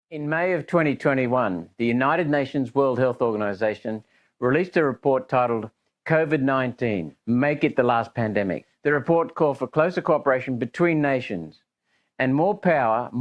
In May of 2021, the United Nations World Health Organization released a report titled COVID-19, Make It the Last Pandemic. The report called for closer cooperation between nations and more power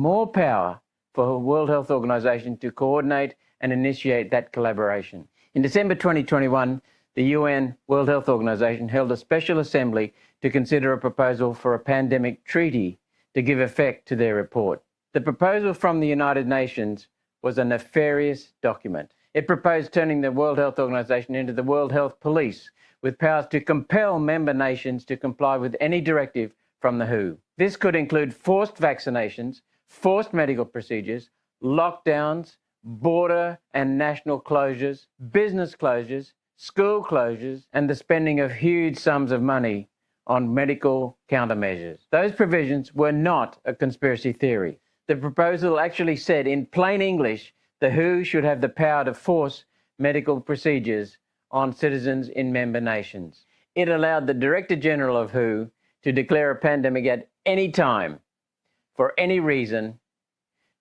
for the World Health Organization to coordinate and initiate that collaboration. In December 2021, the UN World Health Organization held a special assembly to consider a proposal for a pandemic treaty to give effect to their report. The proposal from the United Nations was a nefarious document. It proposed turning the World Health Organization into the World Health Police, with powers to compel member nations to comply with any directive from the WHO. This could include forced vaccinations, forced medical procedures, lockdowns, border and national closures, business closures, school closures, and the spending of huge sums of money on medical countermeasures. Those provisions were not a conspiracy theory. The proposal actually said in plain English the WHO should have the power to force medical procedures on citizens in member nations. It allowed the Director General of WHO to declare a pandemic at any time, for any reason,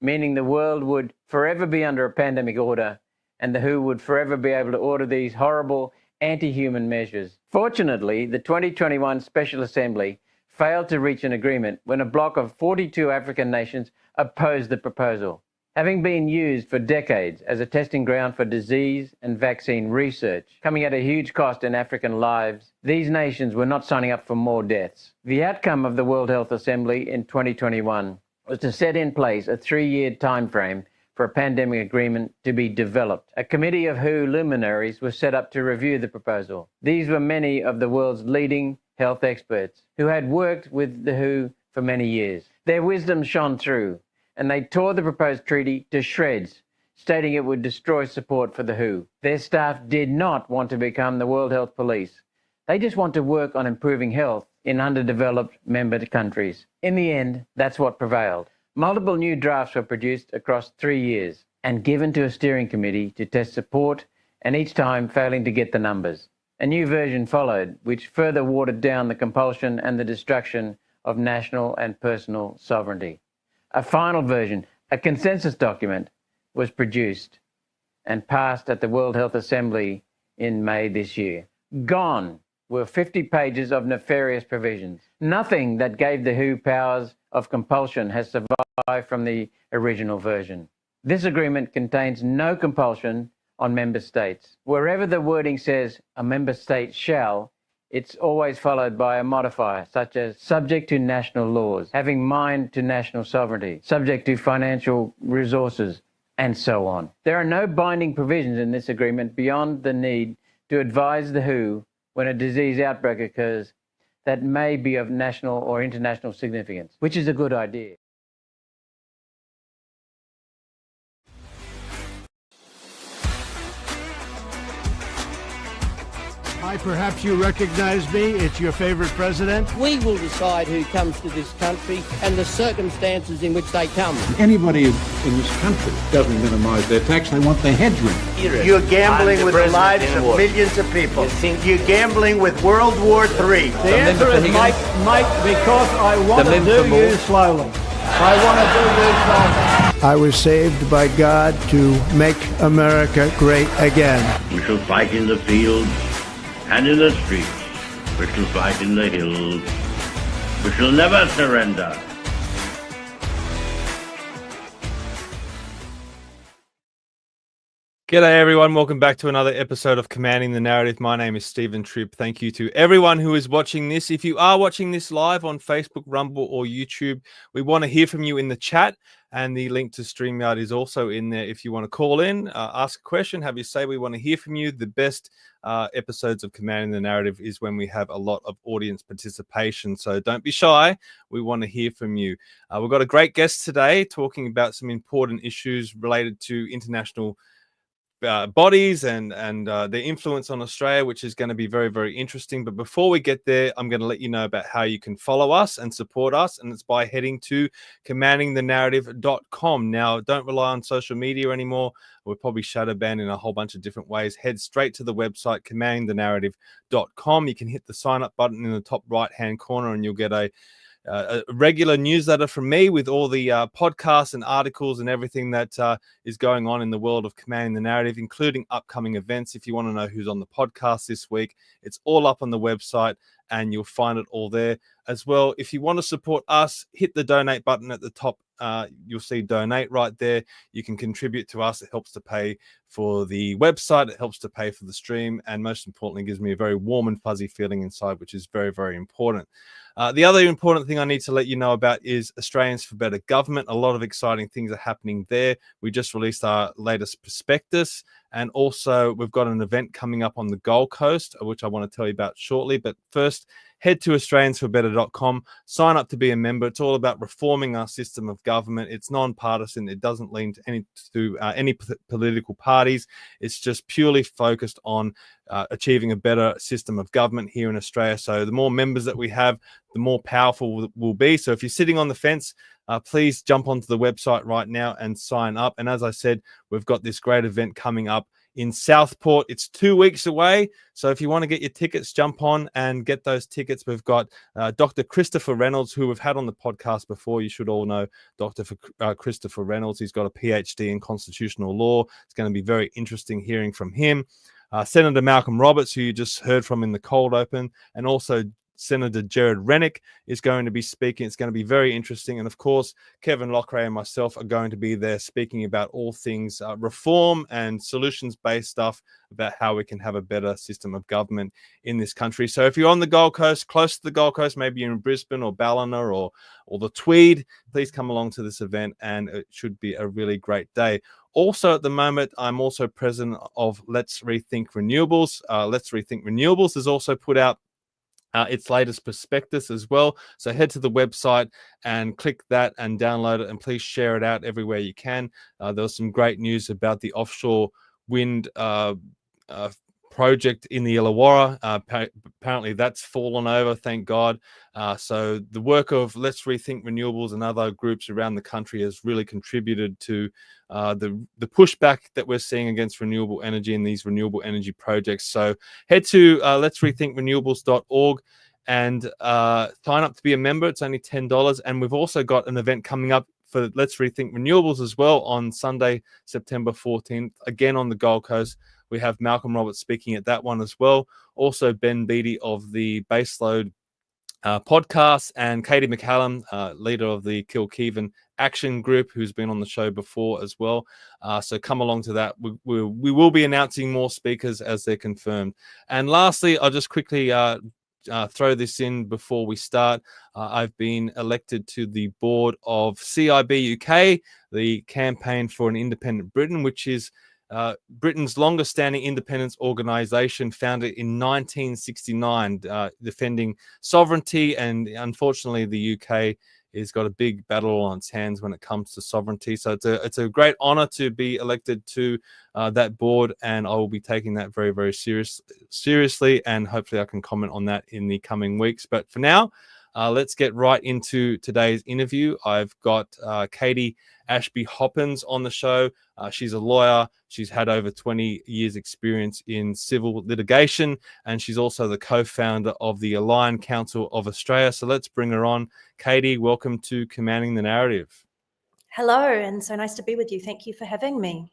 meaning the world would forever be under a pandemic order and the WHO would forever be able to order these horrible anti-human measures. Fortunately, the 2021 Special Assembly failed to reach an agreement when a bloc of 42 African nations opposed the proposal. Having been used for decades as a testing ground for disease and vaccine research, coming at a huge cost in African lives, these nations were not signing up for more deaths. The outcome of the World Health Assembly in 2021 was to set in place a 3-year time frame for a pandemic agreement to be developed. A committee of WHO luminaries was set up to review the proposal. These were many of the world's leading health experts who had worked with the WHO for many years. Their wisdom shone through, and they tore the proposed treaty to shreds, stating it would destroy support for the WHO. Their staff did not want to become the World Health Police. They just want to work on improving health in underdeveloped member countries. In the end, that's what prevailed. Multiple new drafts were produced across 3 years and given to a steering committee to test support, and each time failing to get the numbers. A new version followed, which further watered down the compulsion and the destruction of national and personal sovereignty. A final version, a consensus document, was produced and passed at the World Health Assembly in May this year. Gone were 50 pages of nefarious provisions. Nothing that gave the WHO powers of compulsion has survived from the original version. This agreement contains no compulsion on member states. Wherever the wording says a member state shall, it's always followed by a modifier, such as subject to national laws, having mind to national sovereignty, subject to financial resources, and so on. There are no binding provisions in this agreement beyond the need to advise the WHO when a disease outbreak occurs that may be of national or international significance, which is a good idea. Hi, perhaps you recognize me. It's your favorite president. We will decide who comes to this country and the circumstances in which they come. Anybody in this country doesn't minimize their tax. They want their heads ring. You're gambling with the lives of millions of people. You're gambling with World War III. The answer is Mike, because I want to do you slowly. I was saved by God to make America great again. We shall fight in the fields and in the streets. We shall fight in the hills. We shall never surrender. G'day everyone, welcome back to another episode of Commanding the Narrative. My name is Stephen Tripp. Thank you to everyone who is watching this. If you are watching this live on Facebook, Rumble or YouTube, we want to hear from you in the chat, and the link to StreamYard is also in there if you want to call in, ask a question, have your say. We want to hear from you. The best episodes of Commanding the Narrative is when we have a lot of audience participation, so don't be shy. We want to hear from you. We've got a great guest today talking about some important issues related to international bodies and their influence on Australia, which is going to be very, very interesting. But before we get there, I'm going to let you know about how you can follow us and support us, and it's by heading to commandingthenarrative.com. Now, don't rely on social media anymore. We're probably shadow banned in a whole bunch of different ways. Head straight to the website, commandingthenarrative.com. You can hit the sign up button in the top right hand corner and you'll get a a regular newsletter from me with all the podcasts and articles and everything that is going on in the world of Commanding the Narrative, including upcoming events. If you want to know who's on the podcast this week, it's all up on the website and you'll find it all there as well. If you want to support us, hit the donate button at the top. You'll see donate right there. You can contribute to us. It helps to pay for the website. It helps to pay for the stream. And most importantly, gives me a very warm and fuzzy feeling inside, which is very, very important. The other important thing I need to let you know about is Australians for Better Government. A lot of exciting things are happening there. We just released our latest prospectus, and also we've got an event coming up on the Gold Coast, which I want to tell you about shortly. But first, head to australiansforbetter.com, sign up to be a member. It's all about reforming our system of government. It's non-partisan. It doesn't lean to any political parties. It's just purely focused on achieving a better system of government here in Australia. So the more members that we have, the more powerful we'll be. So if you're sitting on the fence, please jump onto the website right now and sign up. And as I said, we've got this great event coming up in Southport. It's 2 weeks away. So if you want to get your tickets, jump on and get those tickets. We've got Dr. Christopher Reynolds, who we've had on the podcast before. You should all know Dr. Christopher Reynolds. He's got a PhD in constitutional law. It's going to be very interesting hearing from him. Senator Malcolm Roberts, who you just heard from in the cold open, and also Senator Jared Rennick is going to be speaking. It's going to be very interesting. And of course, Kevin Lockray and myself are going to be there speaking about all things reform and solutions-based stuff about how we can have a better system of government in this country. So if you're on the Gold Coast, close to the Gold Coast, maybe you're in Brisbane or Ballina or the Tweed, please come along to this event and it should be a really great day. Also, at the moment, I'm also president of Let's Rethink Renewables. Let's Rethink Renewables has also put out its latest prospectus as well. So head to the website and click that and download it, and please share it out everywhere you can. There was some great news about the offshore wind project in the Illawarra. Apparently that's fallen over, thank God. So the work of Let's Rethink Renewables and other groups around the country has really contributed to the pushback that we're seeing against renewable energy and these renewable energy projects. So head to let'srethinkrenewables.org and sign up to be a member. It's only $10. And we've also got an event coming up for Let's Rethink Renewables as well on Sunday, September 14th, again on the Gold Coast. We have Malcolm Roberts speaking at that one as well. Also, Ben Beattie of the Baseload podcast, and Katie McCallum, leader of the Kilkeven Action Group, who's been on the show before as well. So come along to that. We will be announcing more speakers as they're confirmed. And lastly, I'll just quickly throw this in before we start. I've been elected to the board of CIB UK, the Campaign for an Independent Britain, which is Britain's longest standing independence organization, founded in 1969, defending sovereignty. And unfortunately, the UK has got a big battle on its hands when it comes to sovereignty. So it's a great honor to be elected to that board, and I will be taking that very, very seriously. And hopefully I can comment on that in the coming weeks. But for now, let's get right into today's interview. I've got Katie Ashby-Koppens on the show. She's a lawyer. She's had over 20 years experience in civil litigation, and she's also the co-founder of the Alliance Council of Australia. So let's bring her on. Katie, welcome to Commanding the Narrative. Hello, and so nice to be with you. Thank you for having me.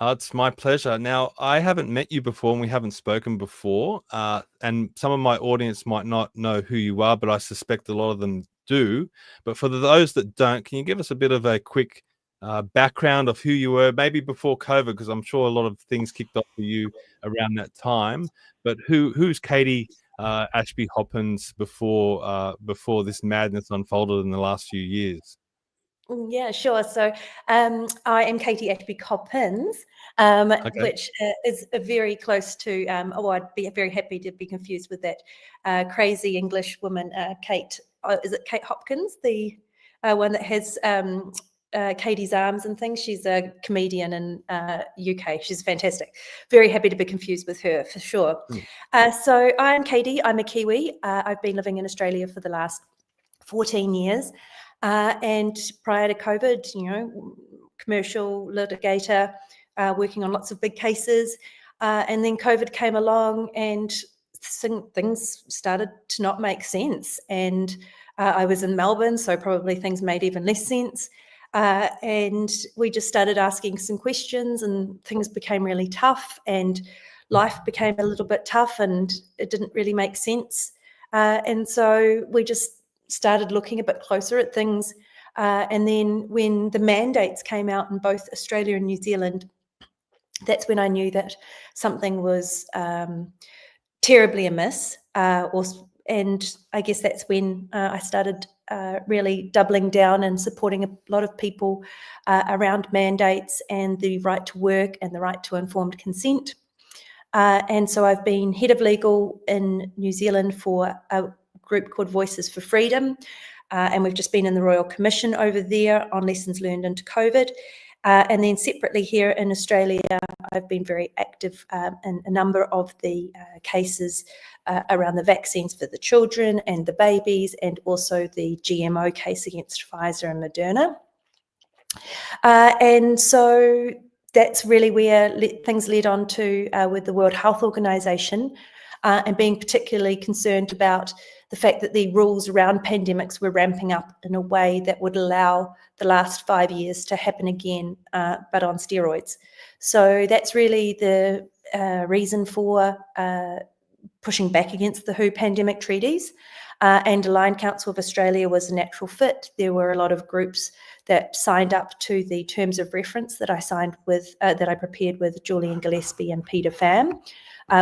It's my pleasure. Now, I haven't met you before and we haven't spoken before, and some of my audience might not know who you are, but I suspect a lot of them do. But for those that don't, can you give us a bit of a quick background of who you were, maybe before COVID, because I'm sure a lot of things kicked off for you around that time. But who's Katie Ashby-Koppens before this madness unfolded in the last few years? Yeah, sure. So I am Katie Ashby-Koppens, which is very close to, I'd be very happy to be confused with that crazy English woman, Kate. Is it Kate Hopkins, the one that has Katie's Arms and things? She's a comedian in UK. She's fantastic. Very happy to be confused with her for sure. So I'm Katie. I'm a Kiwi. I've been living in Australia for the last 14 years. And prior to COVID, commercial litigator, working on lots of big cases. And then COVID came along and things started to not make sense. And I was in Melbourne, so probably things made even less sense. And we just started asking some questions, and things became really tough, and life became a little bit tough, and it didn't really make sense. And so we just started looking a bit closer at things. And then when the mandates came out in both Australia and New Zealand, that's when I knew that something was terribly amiss. And I guess that's when I started really doubling down and supporting a lot of people around mandates and the right to work and the right to informed consent. And so I've been head of legal in New Zealand for a group called Voices for Freedom. And we've just been in the Royal Commission over there on lessons learned into COVID. And then separately here in Australia, I've been very active in a number of the cases around the vaccines for the children and the babies, and also the GMO case against Pfizer and Moderna. And so that's really where things led on to with the World Health Organization, and being particularly concerned about the fact that the rules around pandemics were ramping up in a way that would allow the last 5 years to happen again, but on steroids. So that's really the reason for pushing back against the WHO pandemic treaties. And Aligned Council of Australia was a natural fit. There were a lot of groups that signed up to the terms of reference that I signed with, that I prepared with Julian Gillespie and Peter Pham,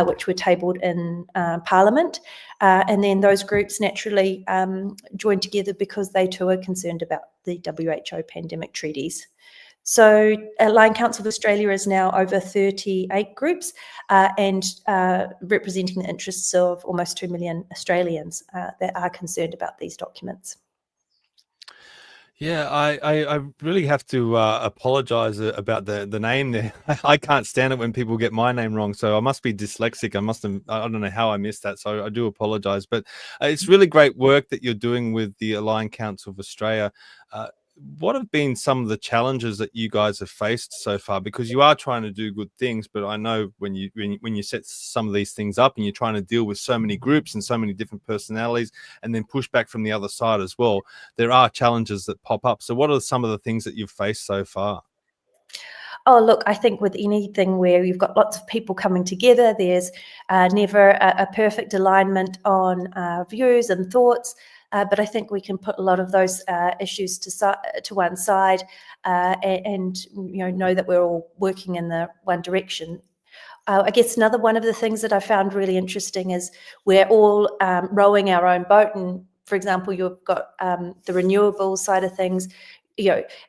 which were tabled in Parliament. And then those groups naturally joined together because they too are concerned about the WHO pandemic treaties. So Aligned Council of Australia is now over 38 groups and representing the interests of almost 2 million Australians that are concerned about these documents. Yeah, I really have to apologize about the name there. I can't stand it when people get my name wrong, so I must be dyslexic. I don't know how I missed that, so I do apologize. But it's really great work that you're doing with the Aligned Council of Australia. What have been some of the challenges that you guys have faced so far? Because you are trying to do good things, but I know when you set some of these things up and you're trying to deal with so many groups and so many different personalities, and then push back from the other side as well, there are challenges that pop up. So what are some of the things that you've faced so far? Oh, look, I think with anything where you've got lots of people coming together, there's never a perfect alignment on views and thoughts. But I think we can put a lot of those issues to one side and know that we're all working in the one direction. I guess another one of the things that I found really interesting is we're all rowing our own boat. And for example, you've got the renewables side of things,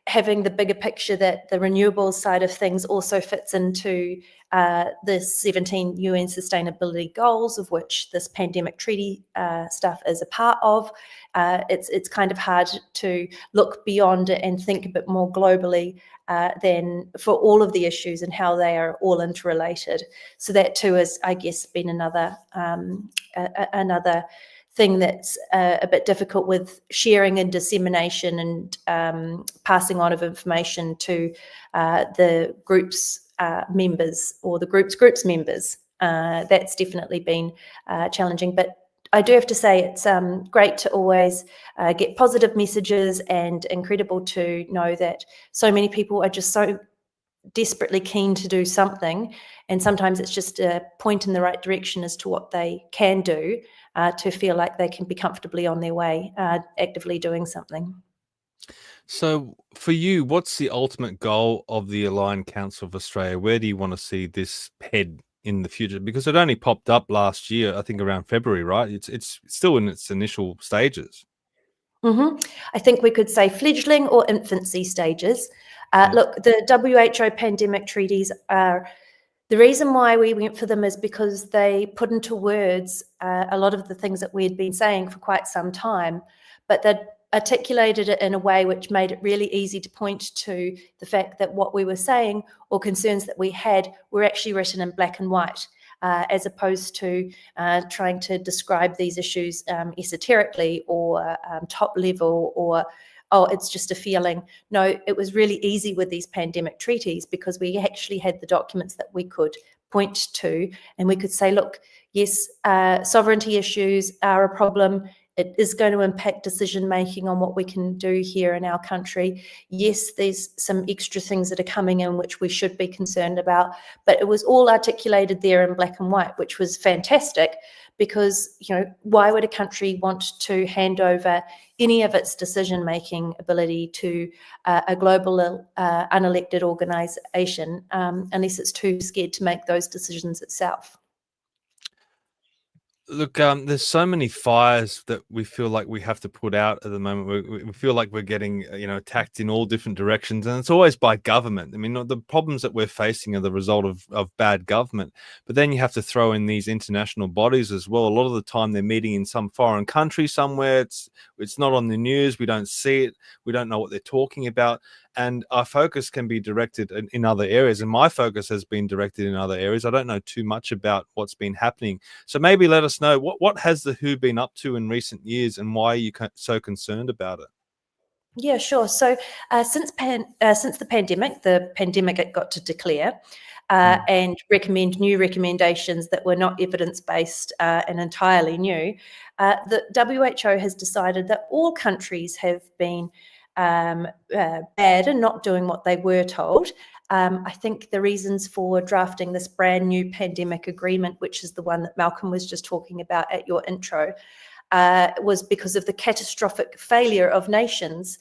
having the bigger picture that the renewables side of things also fits into the 17 UN sustainability goals, of which this pandemic treaty stuff is a part of. It's kind of hard to look beyond it and think a bit more globally than for all of the issues and how they are all interrelated. So that too has, I guess, been another thing that's a bit difficult with sharing and dissemination and passing on of information to the group's members or the group's members. That's definitely been challenging. But I do have to say it's great to always get positive messages, and incredible to know that so many people are just so desperately keen to do something, and sometimes it's just a point in the right direction as to what they can do to feel like they can be comfortably on their way, actively doing something. So for you, what's the ultimate goal of the Aligned Council of Australia? Where do you want to see this head in the future? Because it only popped up last year, I think around February, right? It's still in its initial stages. Mm-hmm. I think we could say fledgling or infancy stages. Look, the WHO pandemic treaties are, the reason why we went for them is because they put into words a lot of the things that we had been saying for quite some time, but they articulated it in a way which made it really easy to point to the fact that what we were saying or concerns that we had were actually written in black and white, as opposed to trying to describe these issues esoterically or top level or, oh, it's just a feeling. No, it was really easy with these pandemic treaties because we actually had the documents that we could point to, and we could say, look, yes, sovereignty issues are a problem. It is going to impact decision-making on what we can do here in our country. Yes, there's some extra things that are coming in which we should be concerned about, but it was all articulated there in black and white, which was fantastic, because, why would a country want to hand over any of its decision-making ability to a global unelected organisation unless it's too scared to make those decisions itself? Look, there's so many fires that we feel like we have to put out at the moment. We feel like we're getting, attacked in all different directions, and it's always by government. I mean, the problems that we're facing are the result of bad government. But then you have to throw in these international bodies as well. A lot of the time, they're meeting in some foreign country somewhere. It's not on the news. We don't see it. We don't know what they're talking about. And our focus can be directed in other areas. And my focus has been directed in other areas. I don't know too much about what's been happening. So maybe let us know, what has the WHO been up to in recent years, and why are you so concerned about it? Yeah, sure. So since the pandemic it got to declare and recommend new recommendations that were not evidence-based and entirely new, the WHO has decided that all countries have been bad and not doing what they were told. I think the reasons for drafting this brand new pandemic agreement, which is the one that Malcolm was just talking about at your intro, was because of the catastrophic failure of nations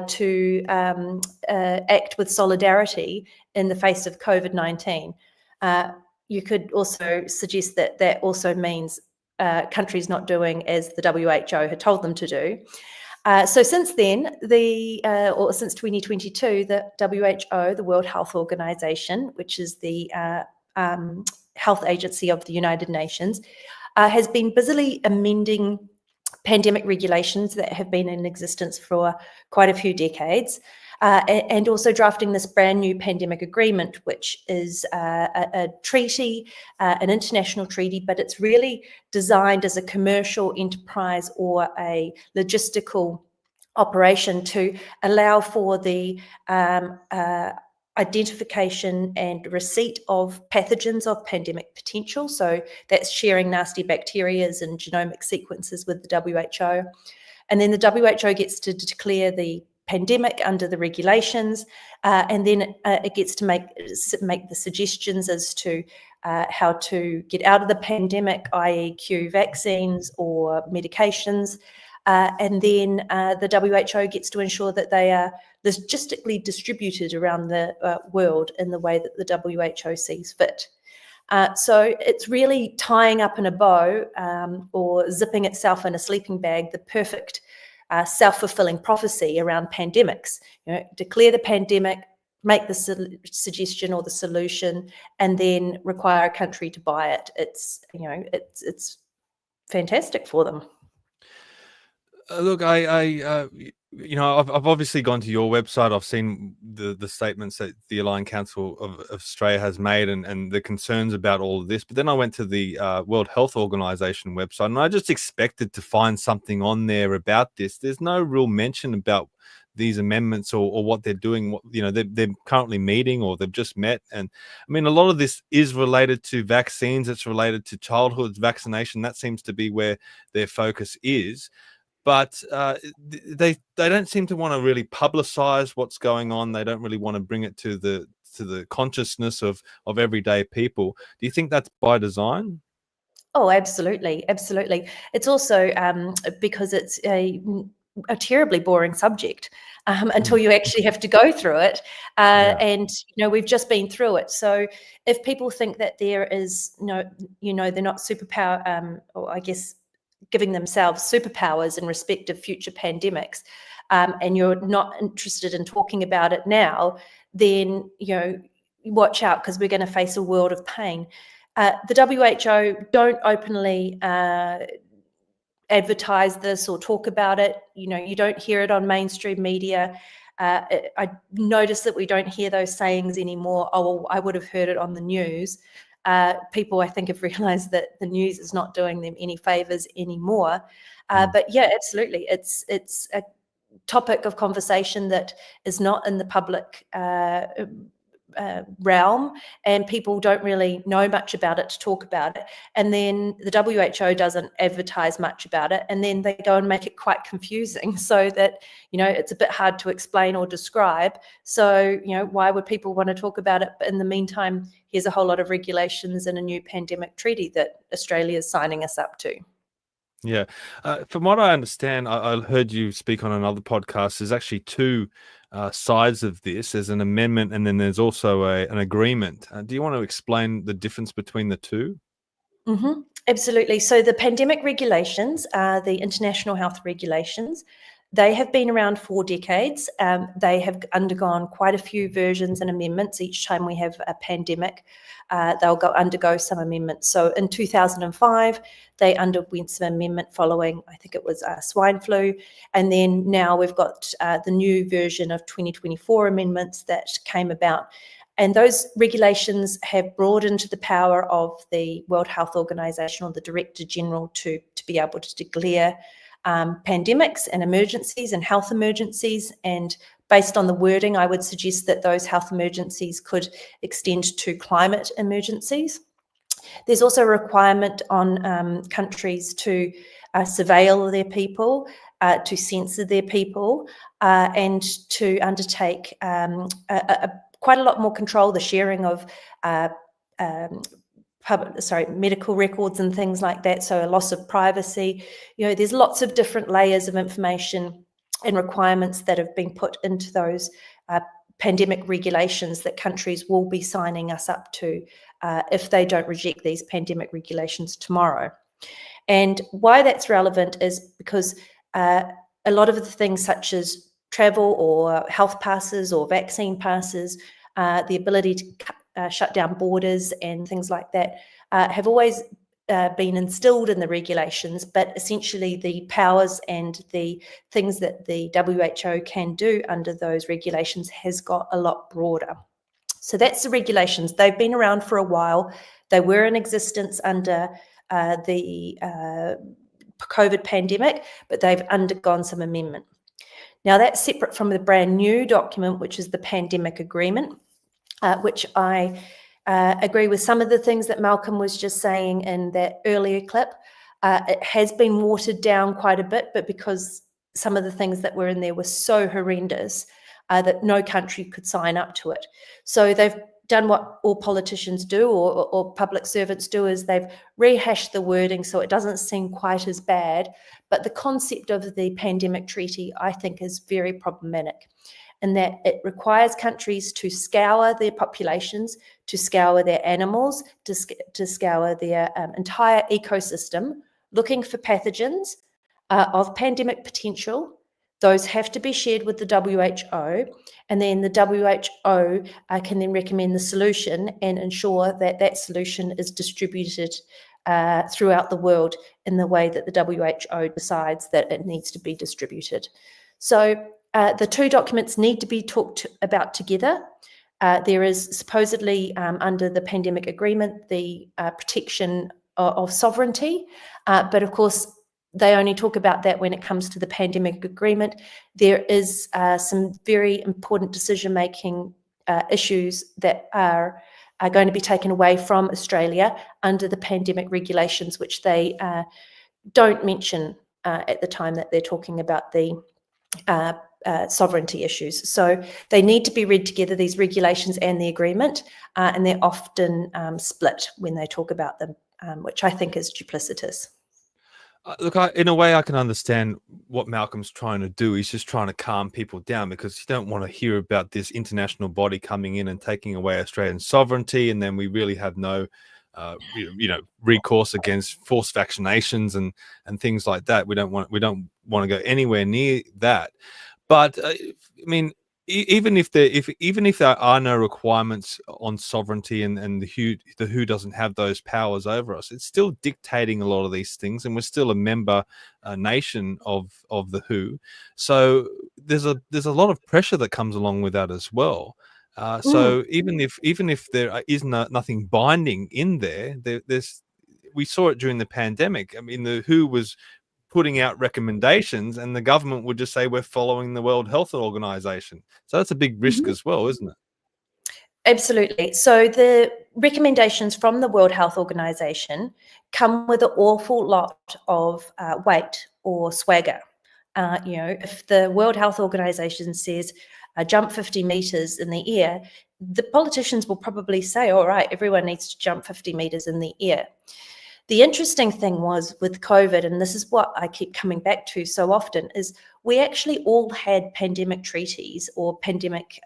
to act with solidarity in the face of COVID-19. You could also suggest that that also means countries not doing as the WHO had told them to do. So since then, or since 2022, the WHO, the World Health Organization, which is the health agency of the United Nations, has been busily amending pandemic regulations that have been in existence for quite a few decades, and also drafting this brand new pandemic agreement, which is a treaty, an international treaty, but it's really designed as a commercial enterprise or a logistical operation to allow for the identification and receipt of pathogens of pandemic potential. So that's sharing nasty bacterias and genomic sequences with the WHO. And then the WHO gets to declare the pandemic under the regulations, and then it gets to make the suggestions as to how to get out of the pandemic, i.e. cure vaccines or medications. And then the WHO gets to ensure that they are logistically distributed around the world in the way that the WHO sees fit. So it's really tying up in a bow or zipping itself in a sleeping bag, the perfect self-fulfilling prophecy around pandemics. Declare the pandemic, make the suggestion or the solution, and then require a country to buy it. It's fantastic for them. Look, I've obviously gone to your website. I've seen the statements that the Aligned Council of Australia has made and the concerns about all of this. But then I went to the World Health Organization website, and I just expected to find something on there about this. There's no real mention about these amendments or what they're doing. They're currently meeting or they've just met. And I mean, a lot of this is related to vaccines. It's related to childhood vaccination. That seems to be where their focus is. But they don't seem to want to really publicize what's going on. They don't really want to bring it to the consciousness of everyday people. Do you think that's by design? Oh, absolutely. It's also because it's a terribly boring subject until you actually have to go through it. And, we've just been through it. So if people think that there is they're not superpower, or I guess giving themselves superpowers in respect of future pandemics, and you're not interested in talking about it now, then, watch out, because we're going to face a world of pain. The WHO don't openly advertise this or talk about it. You don't hear it on mainstream media. I notice that we don't hear those sayings anymore. Oh, well, I would have heard it on the news. People, I think, have realized that the news is not doing them any favors anymore. But yeah, absolutely. It's a topic of conversation that is not in the public realm, and people don't really know much about it to talk about it. And then the WHO doesn't advertise much about it, and then they go and make it quite confusing so that, it's a bit hard to explain or describe. So, why would people want to talk about it? But in the meantime, here's a whole lot of regulations and a new pandemic treaty that Australia is signing us up to. Yeah. From what I understand, I heard you speak on another podcast. There's actually two sides of this. There's an amendment, and then there's also an agreement. Do you want to explain the difference between the two? Mm-hmm. Absolutely. So the pandemic regulations are the international health regulations. They have been around for decades. They have undergone quite a few versions and amendments each time we have a pandemic. They'll undergo some amendments. So in 2005, they underwent some amendment following, I think it was swine flu. And then now we've got the new version of 2024 amendments that came about. And those regulations have broadened the power of the World Health Organization, or the Director General, to be able to declare pandemics and emergencies and health emergencies. And based on the wording, I would suggest that those health emergencies could extend to climate emergencies. There's also a requirement on countries to surveil their people, to censor their people, and to undertake quite a lot more control, the sharing of medical records and things like that. So a loss of privacy. There's lots of different layers of information and requirements that have been put into those pandemic regulations that countries will be signing us up to if they don't reject these pandemic regulations tomorrow. And why that's relevant is because a lot of the things such as travel or health passes or vaccine passes, the ability to shut down borders and things like that have always been instilled in the regulations, but essentially the powers and the things that the WHO can do under those regulations has got a lot broader. So that's the regulations. They've been around for a while. They were in existence under the COVID pandemic, but they've undergone some amendment. Now that's separate from the brand new document, which is the pandemic agreement, which I agree with some of the things that Malcolm was just saying in that earlier clip. It has been watered down quite a bit, but because some of the things that were in there were so horrendous that no country could sign up to it. So they've done what all politicians do, or public servants do, is they've rehashed the wording so it doesn't seem quite as bad. But the concept of the pandemic treaty, I think, is very problematic, in that it requires countries to scour their populations, to scour their animals, to scour their entire ecosystem, looking for pathogens of pandemic potential. Those have to be shared with the WHO, and then the WHO can then recommend the solution and ensure that that solution is distributed throughout the world in the way that the WHO decides that it needs to be distributed. So the two documents need to be talked about together. There is supposedly, under the pandemic agreement, the protection of sovereignty, but of course, they only talk about that when it comes to the pandemic agreement. There is some very important decision-making issues that are going to be taken away from Australia under the pandemic regulations, which they don't mention at the time that they're talking about the sovereignty issues. So they need to be read together, these regulations and the agreement, and they're often split when they talk about them, which I think is duplicitous. Look, in a way, I can understand what Malcolm's trying to do. He's just trying to calm people down, because you don't want to hear about this international body coming in and taking away Australian sovereignty, and then we really have no, recourse against forced vaccinations and things like that. We don't want to go anywhere near that. But I mean, even if there are no requirements on sovereignty, and the WHO doesn't have those powers over us, it's still dictating a lot of these things, and we're still a member nation of the WHO. So there's a lot of pressure that comes along with that as well. So even if there is nothing binding in there, we saw it during the pandemic. I mean, the WHO was putting out recommendations, and the government would just say we're following the World Health Organization. So that's a big risk as well, isn't it? Absolutely. So the recommendations from the World Health Organization come with an awful lot of weight or swagger. If the World Health Organization says jump 50 meters in the air, the politicians will probably say, all right, everyone needs to jump 50 meters in the air. The interesting thing was with COVID, and this is what I keep coming back to so often, is we actually all had pandemic treaties or pandemic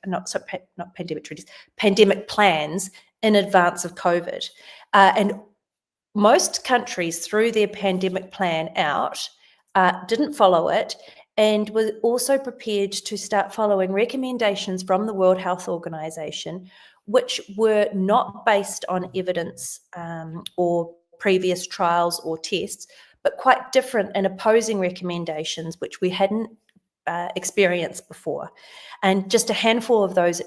plans in advance of COVID. And most countries threw their pandemic plan out, didn't follow it, and were also prepared to start following recommendations from the World Health Organization, which were not based on evidence or previous trials or tests, but quite different and opposing recommendations, which we hadn't experienced before. And just a handful of those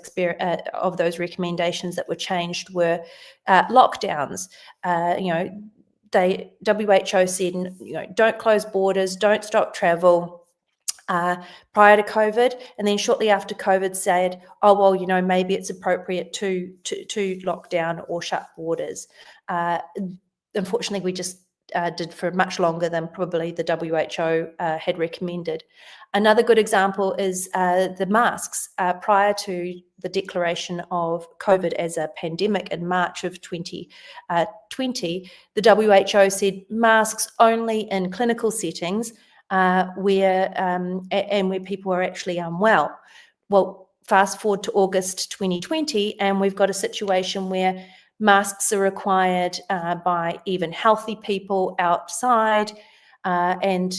recommendations that were changed were lockdowns. WHO said, don't close borders, don't stop travel. Prior to COVID, and then shortly after COVID said, oh, well, maybe it's appropriate to lock down or shut borders. Unfortunately, we just did for much longer than probably the WHO had recommended. Another good example is the masks. Prior to the declaration of COVID as a pandemic in March of 2020, the WHO said masks only in clinical settings where people are actually unwell. Well, fast forward to August 2020, and we've got a situation where masks are required by even healthy people outside, and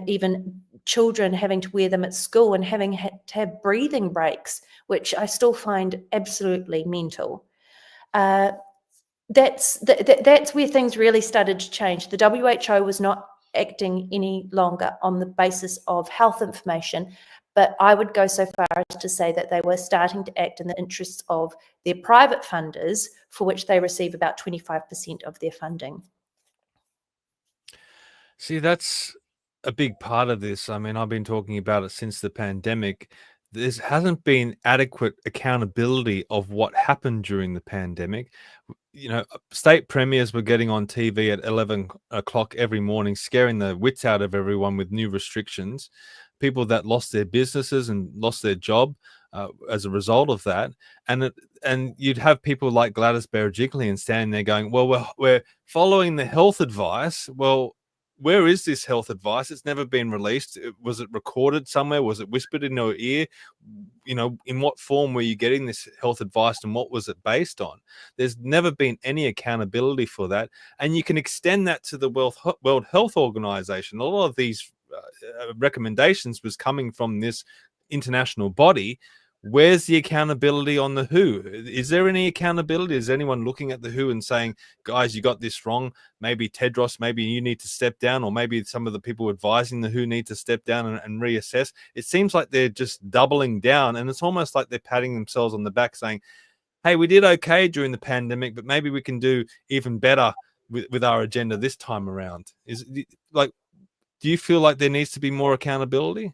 even children having to wear them at school and having to have breathing breaks, which I still find absolutely mental. That's where things really started to change. The WHO was not acting any longer on the basis of health information, but I would go so far as to say that they were starting to act in the interests of their private funders, for which they receive about 25% of their funding. See, that's a big part of this. I mean, I've been talking about it since the pandemic. There hasn't been adequate accountability of what happened during the pandemic. State premiers were getting on TV at 11 o'clock every morning, scaring the wits out of everyone with new restrictions. People that lost their businesses and lost their job as a result of that. And you'd have people like Gladys Berejiklian standing there going, well, we're following the health advice. Well, where is this health advice? It's never been released. Was it recorded somewhere? Was it whispered in your ear? In what form were you getting this health advice, and what was it based on? There's never been any accountability for that. And you can extend that to the World Health Organization. A lot of these recommendations was coming from this international body. Where's the accountability on the WHO? Is there any accountability? Is anyone looking at the WHO and saying, guys, you got this wrong? Maybe Tedros, maybe you need to step down, or maybe some of the people advising the WHO need to step down and reassess. It seems like they're just doubling down, and it's almost like they're patting themselves on the back saying, hey, we did okay during the pandemic, but maybe we can do even better with our agenda this time around. Do you feel like there needs to be more accountability?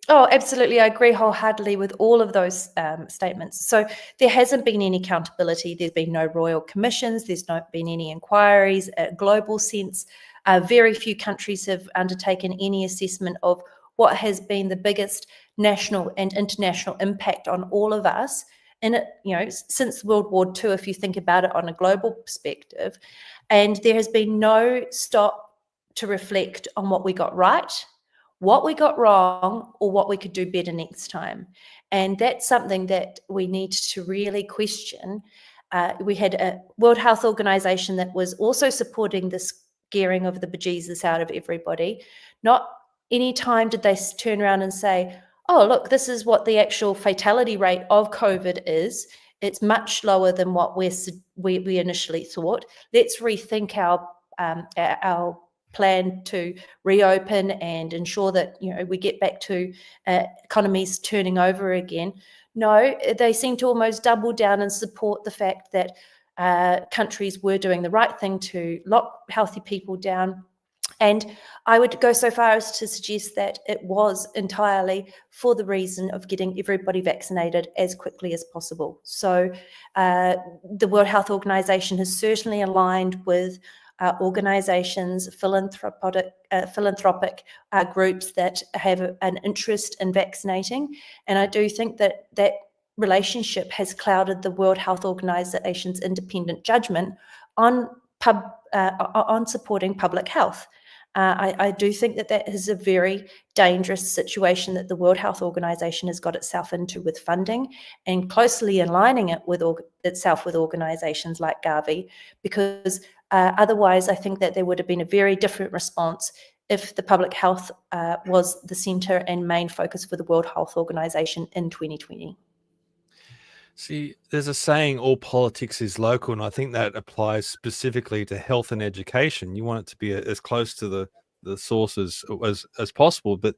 Oh, absolutely. I agree wholeheartedly with all of those statements. So there hasn't been any accountability. There's been no royal commissions. There's not been any inquiries at a global sense. Very few countries have undertaken any assessment of what has been the biggest national and international impact on all of us. And since World War II, if you think about it on a global perspective, and there has been no stop to reflect on what we got right, what we got wrong, or what we could do better next time. And that's something that we need to really question. We had a World Health Organization that was also supporting this scaring of the bejesus out of everybody. Not any time did they turn around and say, oh, look, this is what the actual fatality rate of COVID is. It's much lower than what we initially thought. Let's rethink our plan to reopen and ensure that we get back to economies turning over again. No, they seem to almost double down and support the fact that countries were doing the right thing to lock healthy people down And I would go so far as to suggest that it was entirely for the reason of getting everybody vaccinated as quickly as possible. So the World Health Organization has certainly aligned with organizations, philanthropic groups that have an interest in vaccinating. And I do think that that relationship has clouded the World Health Organization's independent judgment on supporting public health. I do think that that is a very dangerous situation that the World Health Organization has got itself into with funding, and closely aligning it with itself with organizations like Gavi, because otherwise I think that there would have been a very different response if the public health was the center and main focus for the World Health Organization in 2020. See, there's a saying, all politics is local, and I think that applies specifically to health and education. You want it to be as close to the sources as possible, but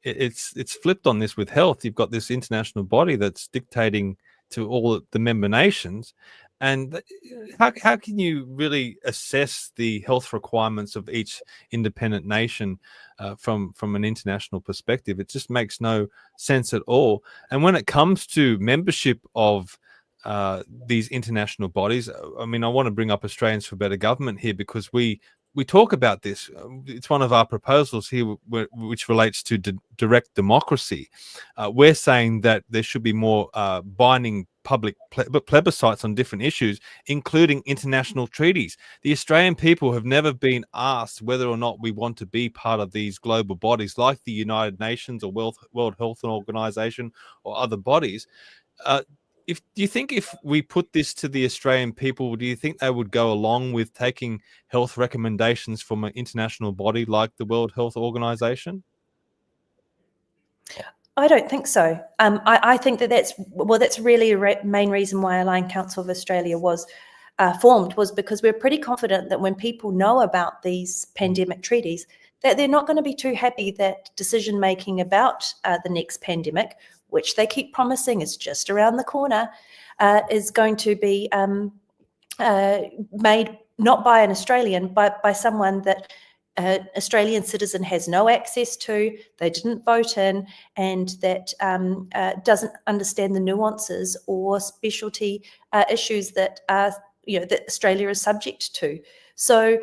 it's flipped on this with health. You've got this international body that's dictating to all the member nations, and how can you really assess the health requirements of each independent nation from an international perspective? It just makes no sense at all. And when it comes to membership of these international bodies, I mean, I want to bring up Australians for Better Government here, because we talk about this. It's one of our proposals here, which relates to direct democracy. We're saying that there should be more binding public plebiscites on different issues, including international treaties. The Australian people have never been asked whether or not we want to be part of these global bodies like the United Nations or World Health Organization or other bodies. Do you think if we put this to the Australian people, do you think they would go along with taking health recommendations from an international body like the World Health Organization? I don't think so. I think that's really a main reason why Aligned Council of Australia was formed, was because we're pretty confident that when people know about these pandemic treaties, that they're not going to be too happy that decision making about the next pandemic, which they keep promising is just around the corner, is going to be made not by an Australian, but by someone that an Australian citizen has no access to, they didn't vote in, and that doesn't understand the nuances or specialty issues that that Australia is subject to. So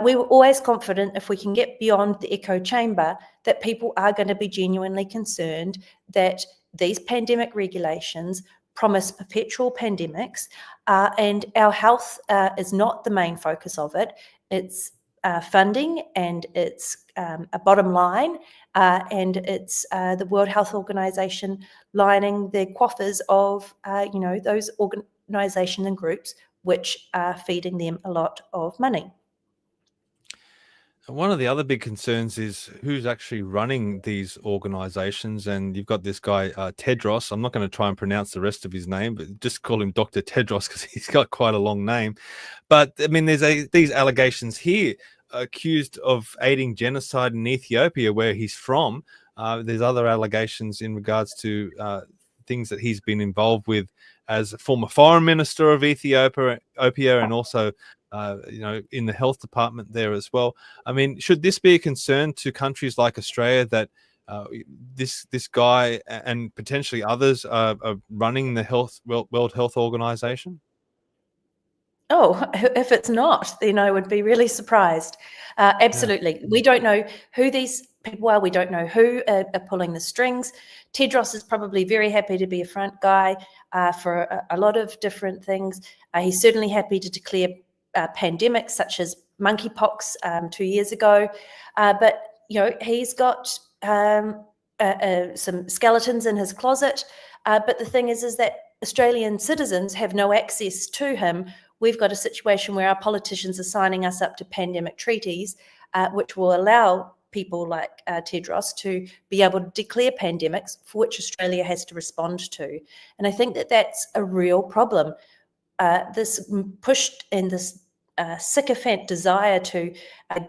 we were always confident, if we can get beyond the echo chamber, that people are going to be genuinely concerned that these pandemic regulations promise perpetual pandemics, and our health is not the main focus of it. It's funding, and it's a bottom line, and it's the World Health Organization lining the coffers of those organizations and groups which are feeding them a lot of money. One of the other big concerns is who's actually running these organizations. And you've got this guy, Tedros. I'm not going to try and pronounce the rest of his name, but just call him Dr. Tedros because he's got quite a long name. But I mean, there's these allegations here, accused of aiding genocide in Ethiopia, where he's from. There's other allegations in regards to things that he's been involved with as a former foreign minister of Ethiopia, and also in the health department there as well. I mean, should this be a concern to countries like Australia that this guy and potentially others are running the World Health Organization? Oh, if it's not, then I would be really surprised. Absolutely. Yeah. We don't know who these people are. We don't know who are pulling the strings. Tedros is probably very happy to be a front guy for a lot of different things. He's certainly happy to declare pandemics such as monkeypox 2 years ago. But, he's got some skeletons in his closet. But the thing is that Australian citizens have no access to him. We've got a situation where our politicians are signing us up to pandemic treaties, which will allow people like Tedros to be able to declare pandemics for which Australia has to respond to. And I think that that's a real problem. This pushed in this sycophant desire to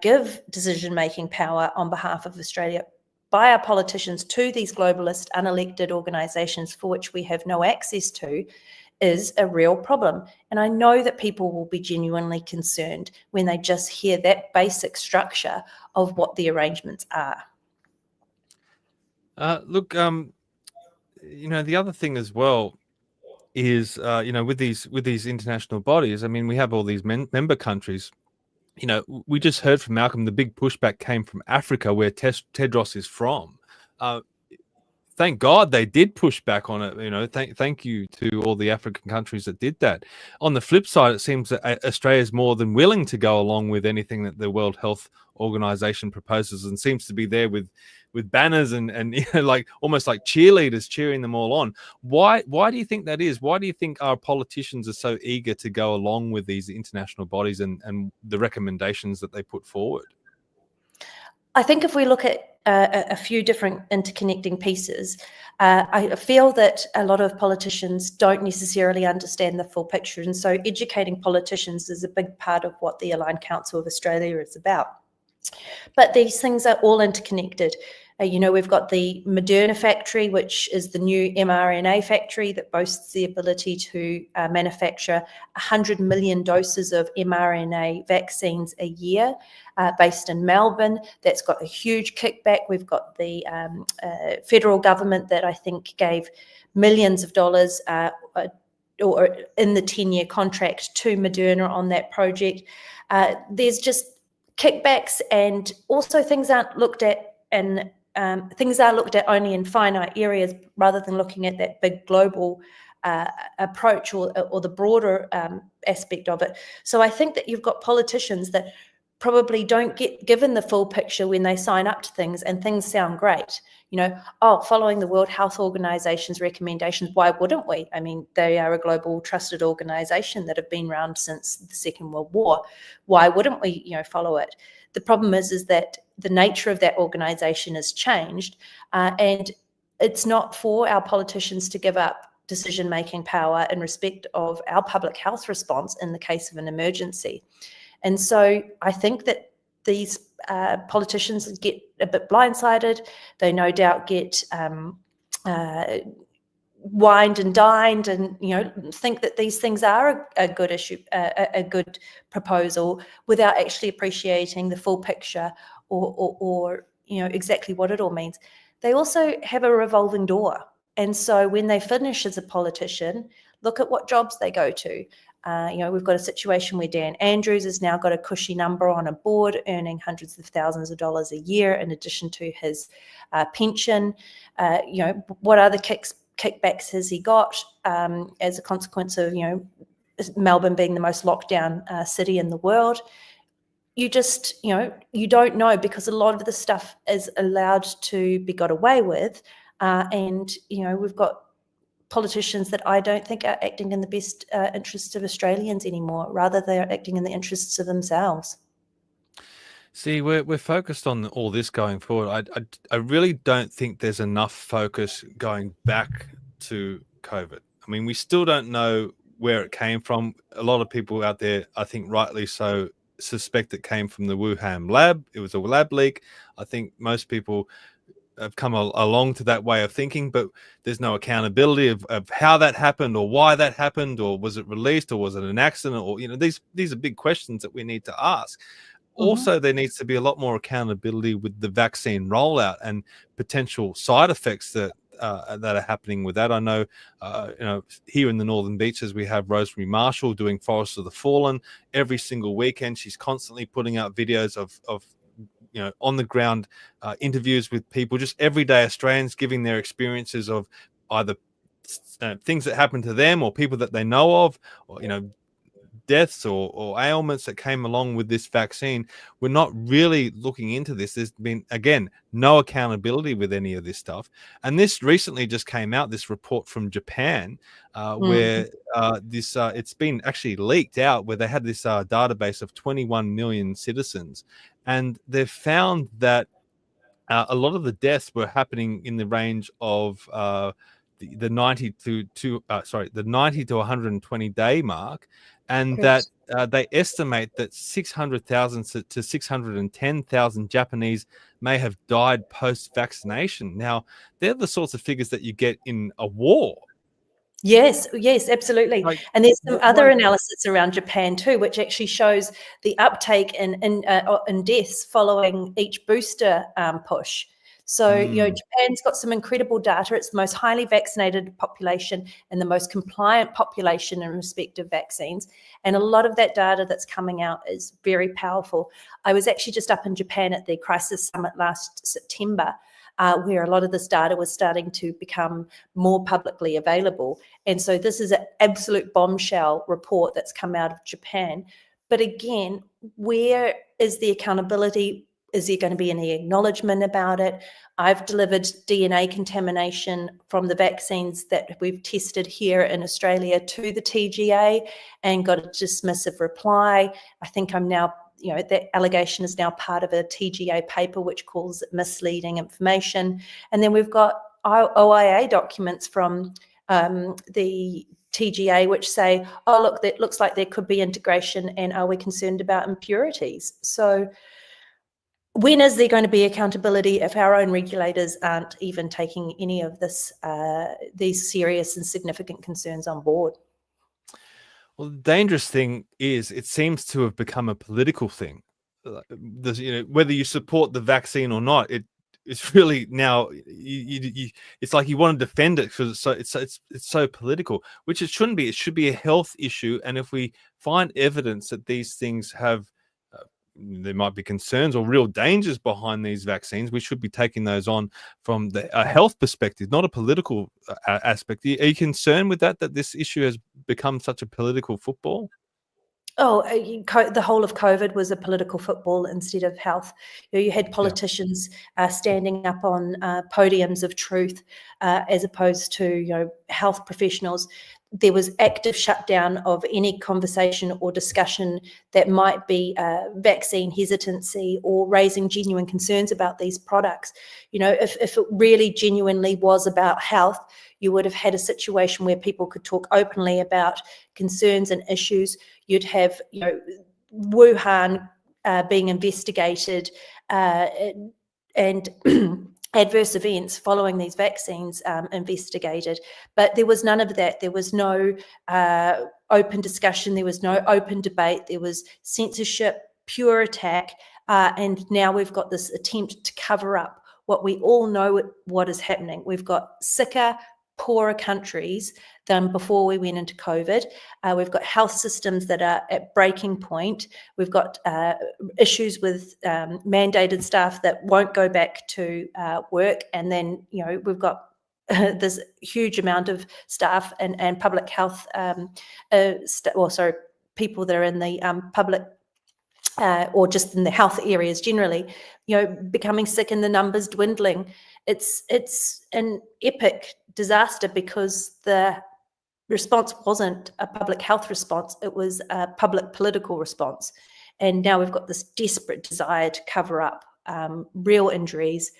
give decision-making power on behalf of Australia by our politicians to these globalist, unelected organisations for which we have no access to is a real problem. And I know that people will be genuinely concerned when they just hear that basic structure of what the arrangements are. Look, the other thing as well is, with these international bodies, I mean, we have all these member countries. We just heard from Malcolm, the big pushback came from Africa, where Tedros is from. Thank God they did push back on it. Thank you to all the African countries that did that. On the flip side, it seems that Australia is more than willing to go along with anything that the World Health Organization proposes, and seems to be there with banners and like almost like cheerleaders cheering them all on. Why do you think that is? Why do you think our politicians are so eager to go along with these international bodies and the recommendations that they put forward? I think if we look at a few different interconnecting pieces, I feel that a lot of politicians don't necessarily understand the full picture. And so educating politicians is a big part of what the Aligned Council of Australia is about. But these things are all interconnected. We've got the Moderna factory, which is the new mRNA factory that boasts the ability to manufacture 100 million doses of mRNA vaccines a year, based in Melbourne. That's got a huge kickback. We've got the federal government that I think gave millions of dollars or in the 10-year contract to Moderna on that project. There's just kickbacks, and also things aren't looked at, and things are looked at only in finite areas rather than looking at that big global approach or the broader aspect of it. So I think that you've got politicians that probably don't get given the full picture when they sign up to things, and things sound great. Following the World Health Organization's recommendations, why wouldn't we? I mean, they are a global trusted organization that have been around since the Second World War. Why wouldn't we, follow it? The problem is that the nature of that organization has changed, and it's not for our politicians to give up decision-making power in respect of our public health response in the case of an emergency. And so I think that these politicians get a bit blindsided. They no doubt get wined and dined, and think that these things are a good issue, a good proposal, without actually appreciating the full picture or exactly what it all means. They also have a revolving door, and so when they finish as a politician, look at what jobs they go to. We've got a situation where Dan Andrews has now got a cushy number on a board, earning hundreds of thousands of dollars a year in addition to his pension. What other kickbacks has he got as a consequence of Melbourne being the most locked down city in the world? You just you don't know, because a lot of the stuff is allowed to be got away with, and we've got politicians that I don't think are acting in the best interests of Australians anymore. Rather, they're acting in the interests of themselves. See, we're focused on all this going forward. I really don't think there's enough focus going back to COVID. I mean, we still don't know where it came from. A lot of people out there, I think rightly so, suspect it came from the Wuhan lab. It was a lab leak. I think most people have come along to that way of thinking, but there's no accountability of how that happened or why that happened, or was it released, or was it an accident, or these are big questions that we need to ask. Also, there needs to be a lot more accountability with the vaccine rollout and potential side effects that are happening with that. I know, here in the Northern Beaches, we have Rosemary Marshall doing Forest of the Fallen every single weekend. She's constantly putting out videos of on the ground interviews with people, just everyday Australians, giving their experiences of either things that happened to them or people that they know of, or deaths or ailments that came along with this vaccine. We're not really looking into this. There's been, again, no accountability with any of this stuff. And this recently just came out, this report from Japan, where it's been actually leaked out, where they had this database of 21 million citizens. And they've found that a lot of the deaths were happening in the range of the 90 to 120 day mark, and that they estimate that 600,000 to 610,000 Japanese may have died post-vaccination. Now, they're the sorts of figures that you get in a war. Yes, yes, absolutely. Like, And there's some other why- analysis around Japan too, which actually shows the uptake in deaths following each booster push. So, Japan's got some incredible data. It's the most highly vaccinated population and the most compliant population in respect of vaccines. And a lot of that data that's coming out is very powerful. I was actually just up in Japan at the Crisis Summit last September, where a lot of this data was starting to become more publicly available. And so this is an absolute bombshell report that's come out of Japan. But again, where is the accountability? Is there going to be any acknowledgement about it? I've delivered DNA contamination from the vaccines that we've tested here in Australia to the TGA and got a dismissive reply. I think I'm now, that allegation is now part of a TGA paper which calls it misleading information. And then we've got OIA documents from the TGA which say, oh, look, that looks like there could be integration, and are we concerned about impurities? So when is there going to be accountability if our own regulators aren't even taking any of this, these serious and significant concerns on board? Well, the dangerous thing is it seems to have become a political thing. Whether you support the vaccine or not, it's really now it's like you want to defend it because it's so political, which it shouldn't be. It should be a health issue, and if we find evidence that these things have there might be concerns or real dangers behind these vaccines, we should be taking those on from a health perspective, not a political aspect. Are you concerned with that this issue has become such a political football? Oh, the whole of COVID was a political football instead of health. You had politicians standing up on podiums of truth as opposed to health professionals. There was active shutdown of any conversation or discussion that might be vaccine hesitancy or raising genuine concerns about these products. If it really genuinely was about health, you would have had a situation where people could talk openly about concerns and issues. You'd have, Wuhan being investigated and adverse events following these vaccines investigated. But there was none of that. There was no open discussion. There was no open debate. There was censorship, pure attack. And now we've got this attempt to cover up what we all know what is happening. We've got sicker, poorer countries than before we went into COVID. We've got health systems that are at breaking point. We've got issues with mandated staff that won't go back to work. And then, we've got this huge amount of staff and public health, people that are in the public or just in the health areas generally, becoming sick and the numbers dwindling. It's an epic disaster because the response wasn't a public health response, it was a public political response. And now we've got this desperate desire to cover up real injuries,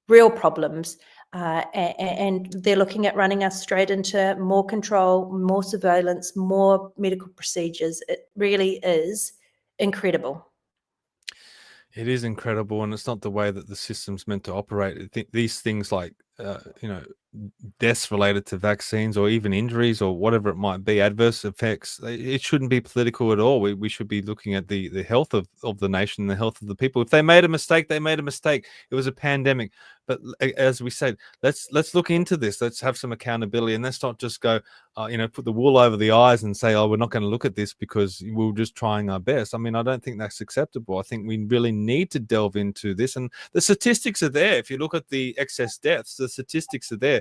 real problems, and they're looking at running us straight into more control, more surveillance, more medical procedures. It really is incredible. It is incredible, and it's not the way that the system's meant to operate. I think these things like, deaths related to vaccines or even injuries or whatever it might be, adverse effects, it shouldn't be political at all. We should be looking at the health of the nation, the health of the people. If they made a mistake, they made a mistake. It was a pandemic. But as we said, let's look into this. Let's have some accountability, and let's not just go, put the wool over the eyes and say, oh, we're not going to look at this because we're just trying our best. I mean, I don't think that's acceptable. I think we really need to delve into this, and the statistics are there. If you look at the excess deaths, the statistics are there.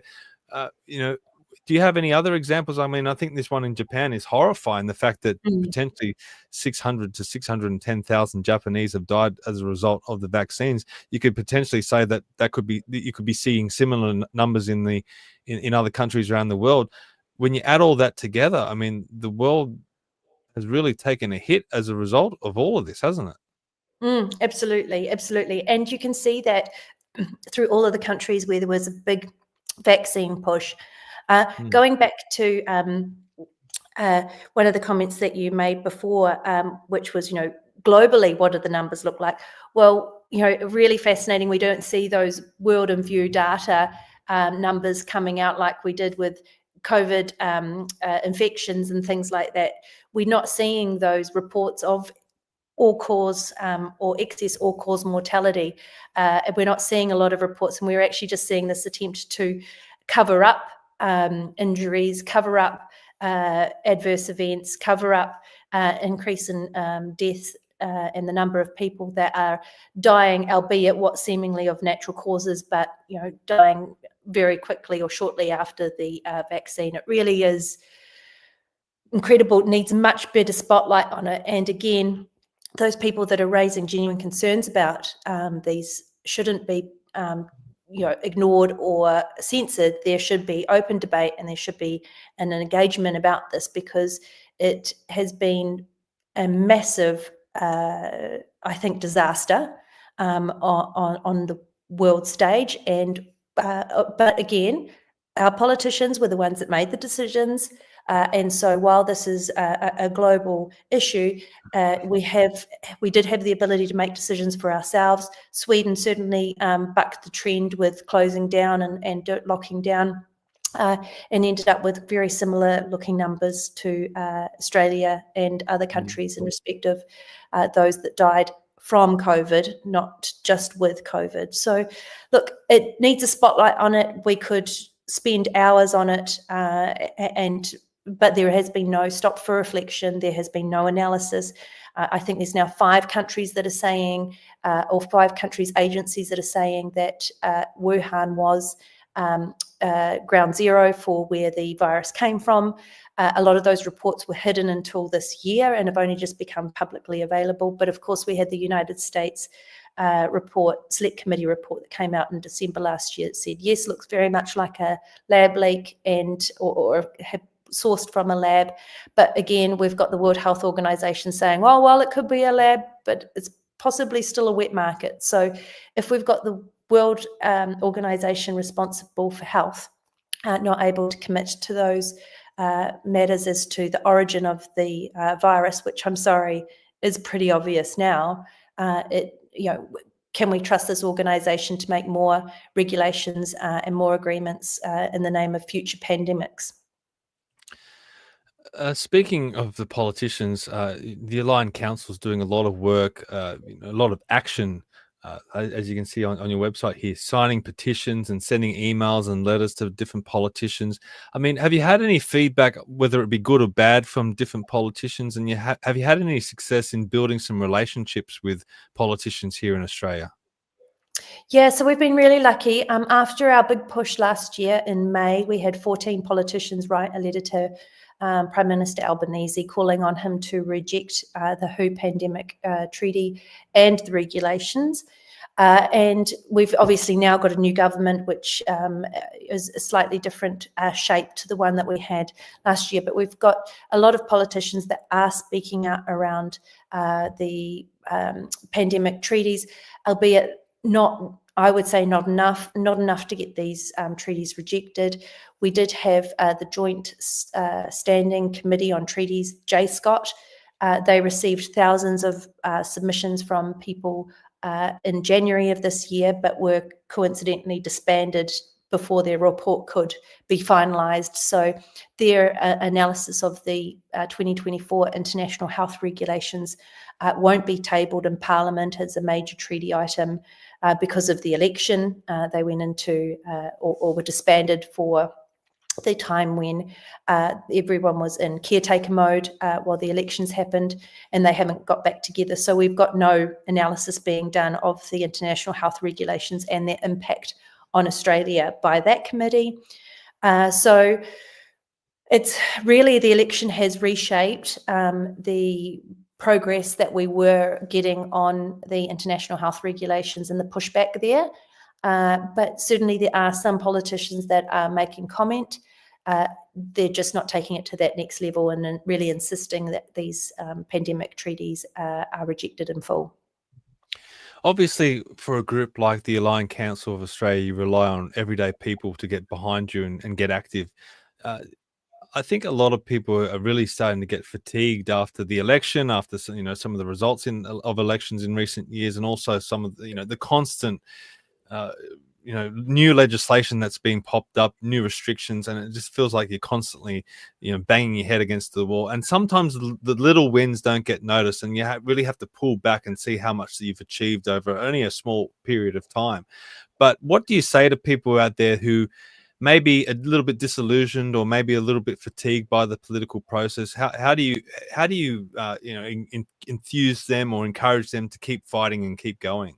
Do you have any other examples? I mean, I think this one in Japan is horrifying. The fact that potentially 600 to 610,000 Japanese have died as a result of the vaccines. You could potentially say that you could be seeing similar numbers in other countries around the world. When you add all that together, I mean, the world has really taken a hit as a result of all of this, hasn't it? Absolutely, absolutely. And you can see that through all of the countries where there was a big vaccine push. Going back to one of the comments that you made before, which was, globally, what do the numbers look like? Well, really fascinating. We don't see those world in view data numbers coming out like we did with COVID infections and things like that, we're not seeing those reports of all-cause or excess all-cause mortality. We're not seeing a lot of reports, and we're actually just seeing this attempt to cover up injuries, cover up adverse events, cover up increase in deaths and the number of people that are dying, albeit what seemingly of natural causes, but dying very quickly or shortly after the vaccine. It really is incredible. It needs much better spotlight on it. And again, those people that are raising genuine concerns about these shouldn't be ignored or censored. There should be open debate, and there should be an engagement about this, because it has been a massive, I think, disaster on the world stage. And but again, our politicians were the ones that made the decisions. And so while this is a global issue, we did have the ability to make decisions for ourselves. Sweden certainly bucked the trend with closing down and locking down, and ended up with very similar looking numbers to Australia and other countries in respect of those that died from COVID, not just with COVID. So look, it needs a spotlight on it. We could spend hours on it, but there has been no stop for reflection. There has been no analysis. I think there's now 5 countries that are saying, or 5 countries' agencies that are saying that Wuhan was ground zero for where the virus came from. A lot of those reports were hidden until this year and have only just become publicly available. But of course, we had the United States select committee report that came out in December last year. It said, yes, looks very much like a lab leak or sourced from a lab. But again, we've got the World Health Organization saying, well, it could be a lab, but it's possibly still a wet market. So if we've got the World Organization responsible for health not able to commit to those matters as to the origin of the virus, which I'm sorry is pretty obvious now, can we trust this organization to make more regulations and more agreements in the name of future pandemics? Speaking of the politicians, the Aligned Council is doing a lot of work, a lot of action, as you can see on your website here, signing petitions and sending emails and letters to different politicians. I mean, have you had any feedback, whether it be good or bad, from different politicians? And have you had any success in building some relationships with politicians here in Australia? Yeah, so we've been really lucky. After our big push last year in May, we had 14 politicians write a letter to Prime Minister Albanese calling on him to reject the WHO pandemic treaty and the regulations. And we've obviously now got a new government, which is a slightly different shape to the one that we had last year. But we've got a lot of politicians that are speaking out around the pandemic treaties, albeit not, I would say, not enough to get these treaties rejected. We did have the Joint Standing Committee on Treaties, JSCOT. They received thousands of submissions from people in January of this year, but were coincidentally disbanded before their report could be finalised. So their analysis of the 2024 international health regulations won't be tabled in Parliament as a major treaty item because of the election. They went into or were disbanded for the time when everyone was in caretaker mode while the elections happened, and they haven't got back together. So we've got no analysis being done of the international health regulations and their impact on Australia by that committee. So it's really, the election has reshaped the progress that we were getting on the international health regulations and the pushback there. But certainly there are some politicians that are making comment. They're just not taking it to that next level and really insisting that these pandemic treaties are rejected in full. Obviously, for a group like the Aligned Council of Australia, you rely on everyday people to get behind you and get active. I think a lot of people are really starting to get fatigued after the election, after some of the results of elections in recent years, and also some of the constant new legislation that's being popped up, new restrictions, and it just feels like you're constantly, banging your head against the wall. And sometimes the little wins don't get noticed, and you really have to pull back and see how much that you've achieved over only a small period of time. But what do you say to people out there who may be a little bit disillusioned or maybe a little bit fatigued by the political process? How do you enthuse them or encourage them to keep fighting and keep going?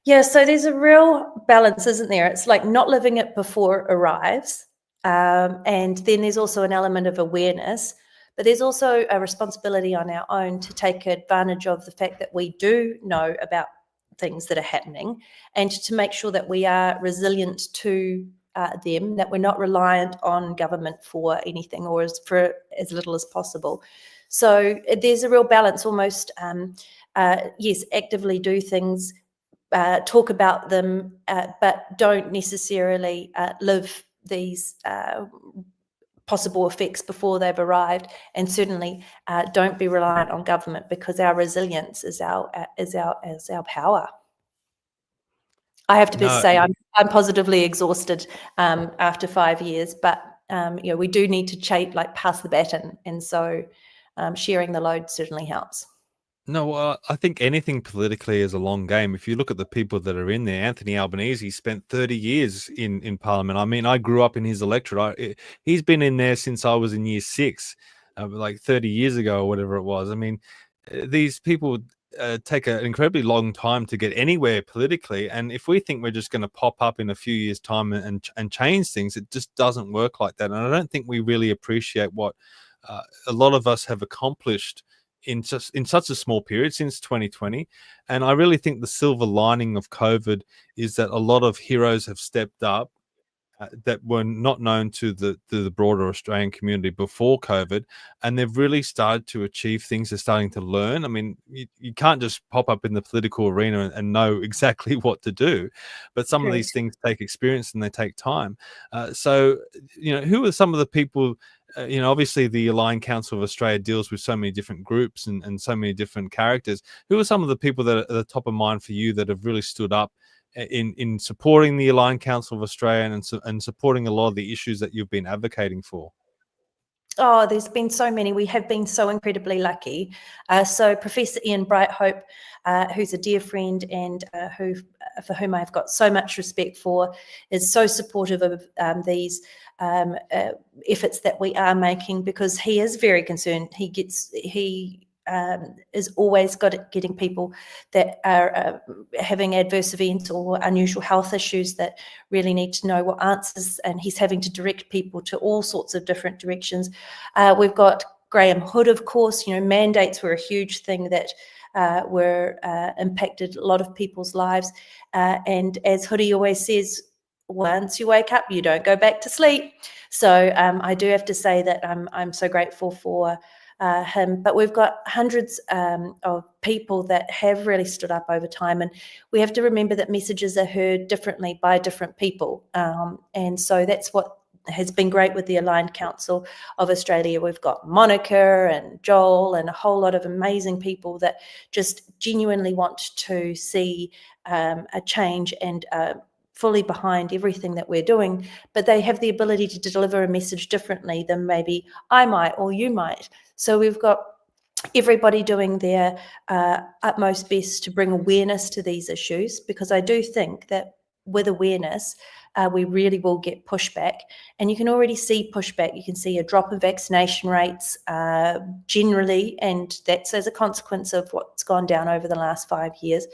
Yeah, so there's a real balance, isn't there? It's like not living it before it arrives. And then there's also an element of awareness, but there's also a responsibility on our own to take advantage of the fact that we do know about things that are happening, and to make sure that we are resilient to them, that we're not reliant on government for anything, or for as little as possible. So there's a real balance, almost, yes, actively do things, talk about them, but don't necessarily live these possible effects before they've arrived, and certainly don't be reliant on government, because our resilience is our power. I have to say I'm positively exhausted after 5 years, but we do need to pass the baton, and so sharing the load certainly helps. No, I think anything politically is a long game. If you look at the people that are in there, Anthony Albanese spent 30 years in Parliament. I mean, I grew up in his electorate. He's been in there since I was in year 6, like 30 years ago or whatever it was. I mean, these people take an incredibly long time to get anywhere politically. And if we think we're just going to pop up in a few years' time and change things, it just doesn't work like that. And I don't think we really appreciate what a lot of us have accomplished in such a small period since 2020. And I really think the silver lining of COVID is that a lot of heroes have stepped up that were not known to the broader Australian community before COVID, and they've really started to achieve things. They're starting to learn. I mean, you can't just pop up in the political arena and know exactly what to do, but some of these things take experience and they take time. So, who are some of the people? Obviously the Aligned Council of Australia deals with so many different groups and so many different characters. Who are some of the people that are at the top of mind for you that have really stood up in supporting the Aligned Council of Australia and supporting a lot of the issues that you've been advocating for? Oh, there's been so many. We have been so incredibly lucky. So Professor Ian Brighthope, who's a dear friend and for whom I've got so much respect for, is so supportive of these efforts that we are making, because he is very concerned. He is always getting people that are having adverse events or unusual health issues that really need to know what answers, and he's having to direct people to all sorts of different directions. We've got Graham Hood, of course. Mandates were a huge thing that impacted a lot of people's lives. And as Hoodie always says, once you wake up, you don't go back to sleep. So I do have to say that I'm so grateful for him. But we've got hundreds of people that have really stood up over time, and we have to remember that messages are heard differently by different people. And so that's what has been great with the Aligned Council of Australia. We've got Monica and Joel and a whole lot of amazing people that just genuinely want to see a change and fully behind everything that we're doing, but they have the ability to deliver a message differently than maybe I might or you might. So we've got everybody doing their utmost best to bring awareness to these issues, because I do think that with awareness, we really will get pushback. And you can already see pushback. You can see a drop in vaccination rates generally, and that's as a consequence of what's gone down over the last 5 years.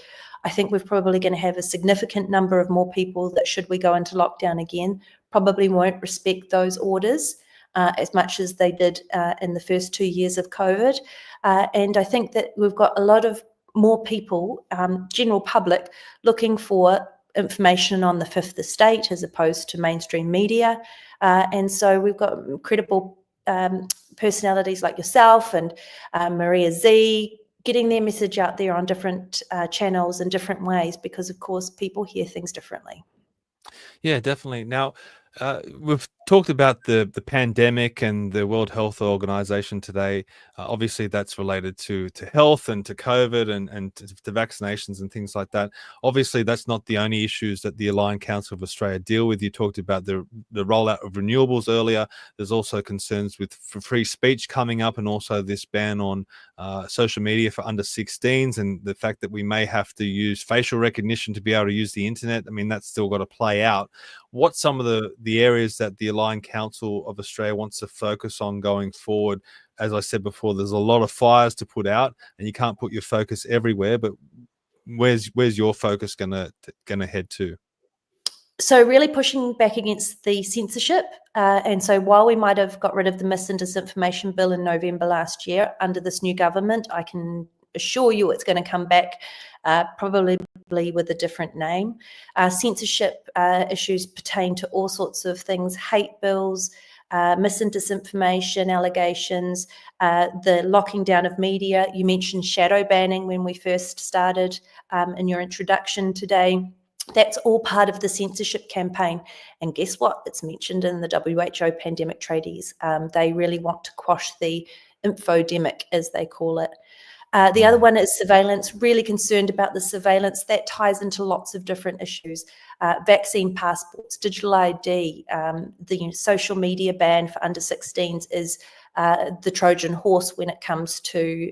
I think we're probably going to have a significant number of more people that, should we go into lockdown again, probably won't respect those orders as much as they did in the first 2 years of COVID. And I think that we've got a lot of more people, general public, looking for information on the fifth estate as opposed to mainstream media. And so we've got credible personalities like yourself and Maria Z, getting their message out there on different channels in different ways, because of course people hear things differently. Yeah, definitely. Now, we've talked about the pandemic and the World Health Organization today. Obviously, that's related to health and to COVID and to vaccinations and things like that. Obviously, that's not the only issues that the Aligned Council of Australia deal with. You talked about the rollout of renewables earlier. There's also concerns with free speech coming up, and also this ban on social media for under 16s, and the fact that we may have to use facial recognition to be able to use the internet. I mean, that's still got to play out. What's some of the areas that the Aligned Council of Australia wants to focus on going forward? As I said before, there's a lot of fires to put out, and you can't put your focus everywhere. But where's your focus gonna head to? So really pushing back against the censorship. And so while we might have got rid of the mis and disinformation bill in November last year, under this new government, I can assure you it's going to come back probably with a different name. Censorship issues pertain to all sorts of things: hate bills, mis and disinformation allegations, the locking down of media. You mentioned shadow banning when we first started in your introduction today. That's all part of the censorship campaign. And guess what? It's mentioned in the WHO pandemic treaties. They really want to quash the infodemic, as they call it. The other one is surveillance, really concerned about the surveillance. That ties into lots of different issues. Vaccine passports, digital ID, the social media ban for under 16s is the Trojan horse when it comes to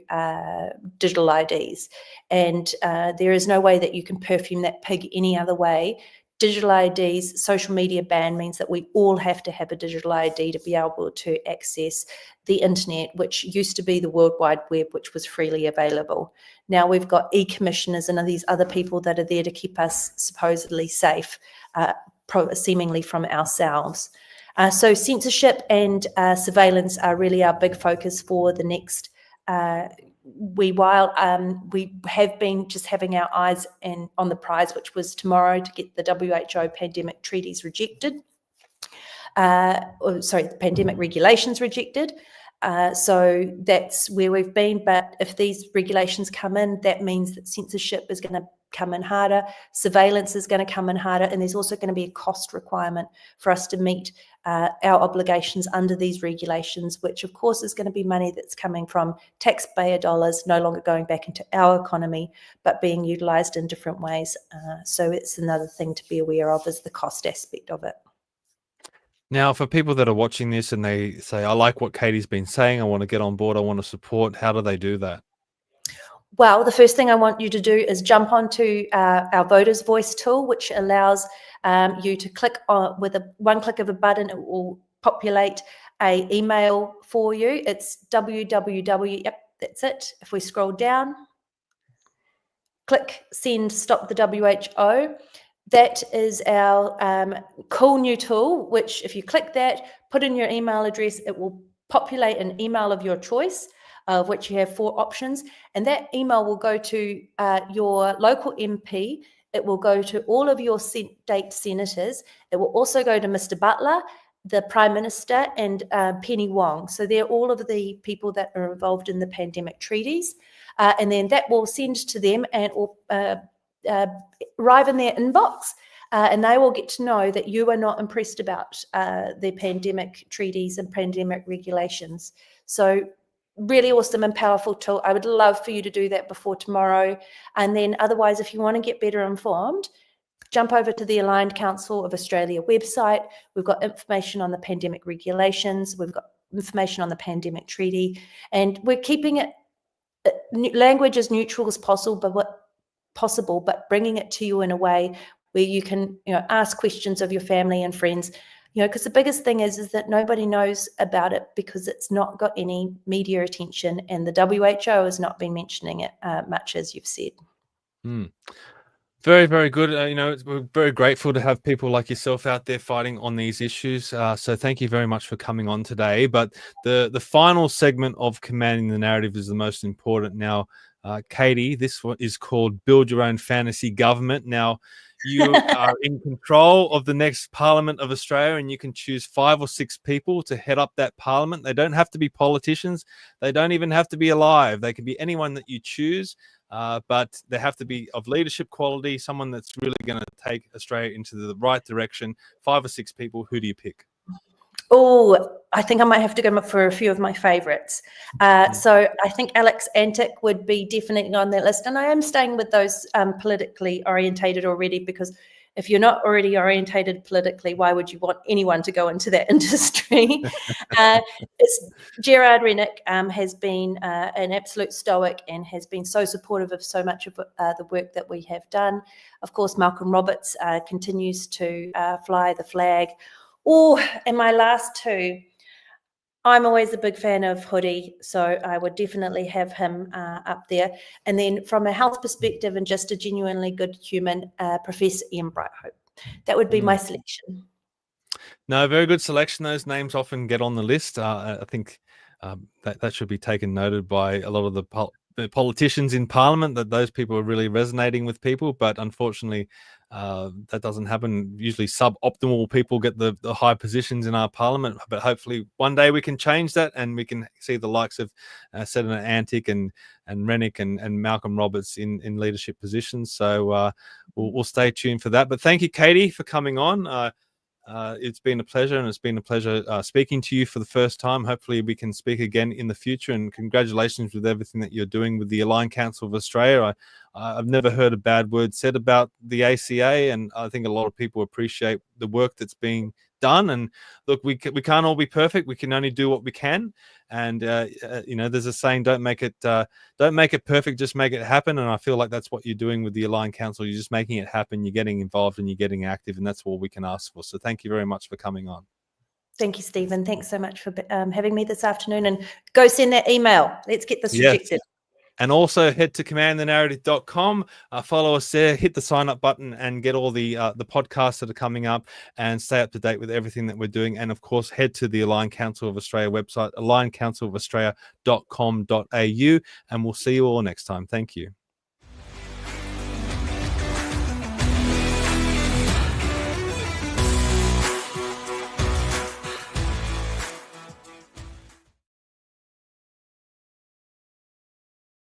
digital IDs. And there is no way that you can perfume that pig any other way. Digital IDs, social media ban means that we all have to have a digital ID to be able to access the internet, which used to be the World Wide Web, which was freely available. Now we've got e-commissioners and these other people that are there to keep us supposedly safe, seemingly from ourselves. So censorship and surveillance are really our big focus for the next wee while. We have been just having our eyes on the prize, which was tomorrow, to get the WHO pandemic treaties rejected. The pandemic regulations rejected. So that's where we've been. But if these regulations come in, that means that censorship is going to come in harder, surveillance is going to come in harder, and there's also going to be a cost requirement for us to meet our obligations under these regulations, which of course is going to be money that's coming from taxpayer dollars, no longer going back into our economy, but being utilised in different ways. So it's another thing to be aware of, is the cost aspect of it. Now, for people that are watching this and they say, I like what Katie's been saying, I want to get on board, I want to support, how do they do that? Well, the first thing I want you to do is jump onto our Voters' Voice tool, which allows you to click on, with one click of a button, it will populate an email for you. It's www, yep, that's it. If we scroll down, click send stop the WHO. That is our cool new tool, which if you click that, put in your email address, it will populate an email of your choice, of which you have 4 options. And that email will go to your local MP. It will go to all of your state senators. It will also go to Mr. Butler, the Prime Minister, and Penny Wong. So they're all of the people that are involved in the pandemic treaties. And then that will send to them and will arrive in their inbox. And they will get to know that you are not impressed about the pandemic treaties and pandemic regulations. So really awesome and powerful tool. I would love for you to do that before tomorrow. And then otherwise, if you want to get better informed, jump over to the Aligned Council of Australia website. We've got information on the pandemic regulations. We've got information on the pandemic treaty. And we're keeping it language as neutral as possible, but bringing it to you in a way where you can, ask questions of your family and friends. Because the biggest thing is that nobody knows about it because it's not got any media attention, and the WHO has not been mentioning it much, as you've said. Very, very good. We're very grateful to have people like yourself out there fighting on these issues. So thank you very much for coming on today. But the final segment of Commanding the Narrative is the most important. Now, Katie, this one is called Build Your Own Fantasy Government. Now, you are in control of the next Parliament of Australia, and you can choose 5 or 6 people to head up that Parliament. They don't have to be politicians. They don't even have to be alive. They can be anyone that you choose, but they have to be of leadership quality, someone that's really going to take Australia into the right direction. 5 or 6 people. Who do you pick? Oh, I think I might have to go for a few of my favourites. So I think Alex Antic would be definitely on that list. And I am staying with those politically orientated already, because if you're not already orientated politically, why would you want anyone to go into that industry? Gerard Rennick has been an absolute stoic and has been so supportive of so much of the work that we have done. Of course, Malcolm Roberts continues to fly the flag. Oh, and my last two, I'm always a big fan of Hoodie, so I would definitely have him up there. And then from a health perspective and just a genuinely good human, Professor Ian Brighthope. That would be my selection. No, very good selection. Those names often get on the list. I think that should be taken noted by a lot of the politicians in Parliament, that those people are really resonating with people. But unfortunately, that doesn't happen. Usually suboptimal people get the high positions in our Parliament. But hopefully one day we can change that, and we can see the likes of Senator Antic and Rennick and Malcolm Roberts in leadership positions. So we'll stay tuned for that. But thank you, Katie, for coming on. It's been a pleasure, and it's been a pleasure speaking to you for the first time. Hopefully we can speak again in the future, and congratulations with everything that you're doing with the Aligned Council of Australia. I've never heard a bad word said about the ACA, and I think a lot of people appreciate the work that's being done. And look, we can't all be perfect. We can only do what we can. And there's a saying, don't make it perfect, just make it happen. And I feel like that's what you're doing with the Aligned Council. You're just making it happen. You're getting involved and you're getting active, and that's all we can ask for. So thank you very much for coming on. Thank you, Stephen. Thanks so much for having me this afternoon, and go send that email. Let's get this rejected. And also head to commandthenarrative.com, follow us there, hit the sign up button, and get all the podcasts that are coming up, and stay up to date with everything that we're doing. And of course, head to the Aligned Council of Australia website, alignedcouncilofaustralia.com.au, and we'll see you all next time. Thank you.